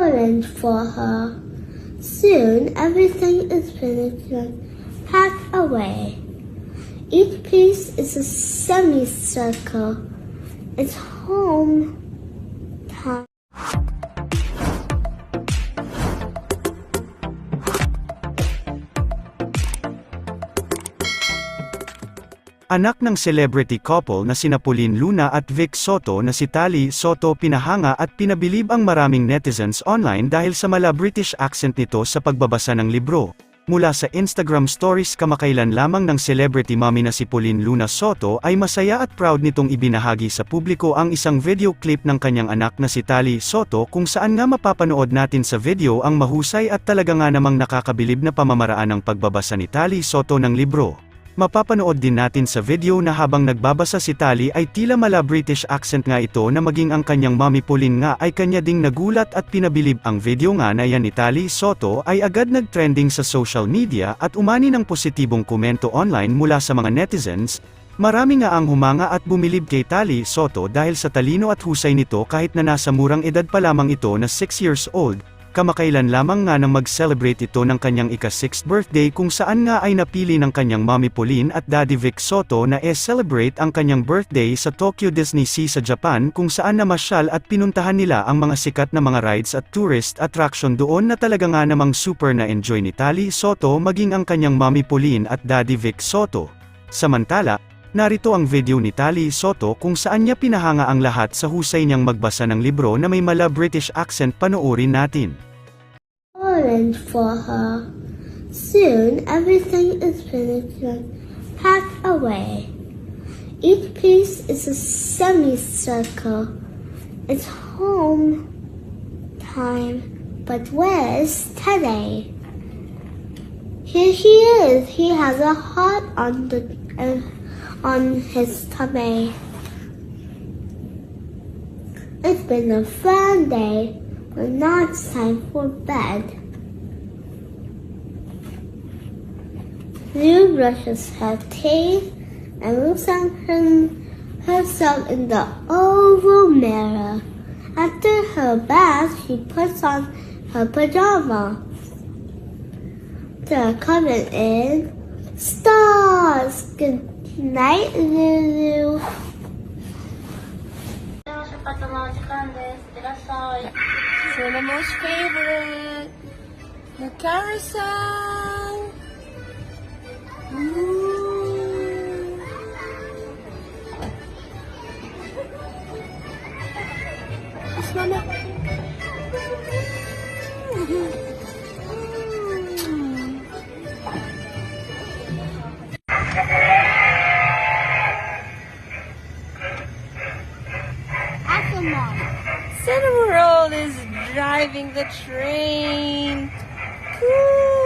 orange for her. Soon everything is finished and packed away. Each piece is a semicircle. It's home time. Anak ng celebrity couple na sina Pauline Luna at Vic Soto na si Tali Soto pinahanga at pinabilib ang maraming netizens online dahil sa mala British accent nito sa pagbabasa ng libro. Mula sa Instagram stories kamakailan lamang ng celebrity mommy na si Pauline Luna Soto ay masaya at proud nitong ibinahagi sa publiko ang isang video clip ng kanyang anak na si Tali Soto kung saan nga mapapanood natin sa video ang mahusay at talaga nga namang nakakabilib na pamamaraan ng pagbabasa ni Tali Soto ng libro. Mapapanood din natin sa video na habang nagbabasa si Tali ay tila mala British accent nga ito na maging ang kanyang mommy Pauline nga ay kanya ding nagulat at pinabilib. Ang video nga na yan ni Tali Soto ay agad nag-trending sa social media at umani ng positibong komento online mula sa mga netizens. Marami nga ang humanga at bumilib kay Tali Soto dahil sa talino at husay nito kahit na nasa murang edad pa lamang ito na 6 years old. Kamakailan lamang nga nang mag-celebrate ito ng kanyang ika-6th birthday kung saan nga ay napili ng kanyang mommy Pauline at daddy Vic Soto na celebrate ang kanyang birthday sa Tokyo Disney Sea sa Japan kung saan namasyal at pinuntahan nila ang mga sikat na mga rides at tourist attraction doon na talaga nga namang super na enjoy ni Tali Soto maging ang kanyang mommy Pauline at daddy Vic Soto. Samantala, narito ang video ni Tali Soto kung saan niya pinahanga ang lahat sa husay niyang magbasa ng libro na may mala British accent. Panoorin natin. Orange for her. Soon everything is finished and packed away. Each piece is a semicircle. It's home time. But where's Teddy? Here he is. He has a heart on his tummy. It's been a fun day. But now it's time for bed. Lou brushes her teeth and looks at herself in the oval mirror. After her bath, she puts on her pajamas. They're coming in stars. Good night, Lulu. So the most favorite, the carousel. Ooh. Yes, Mama. Cinnamon Roll is driving the train. Cool.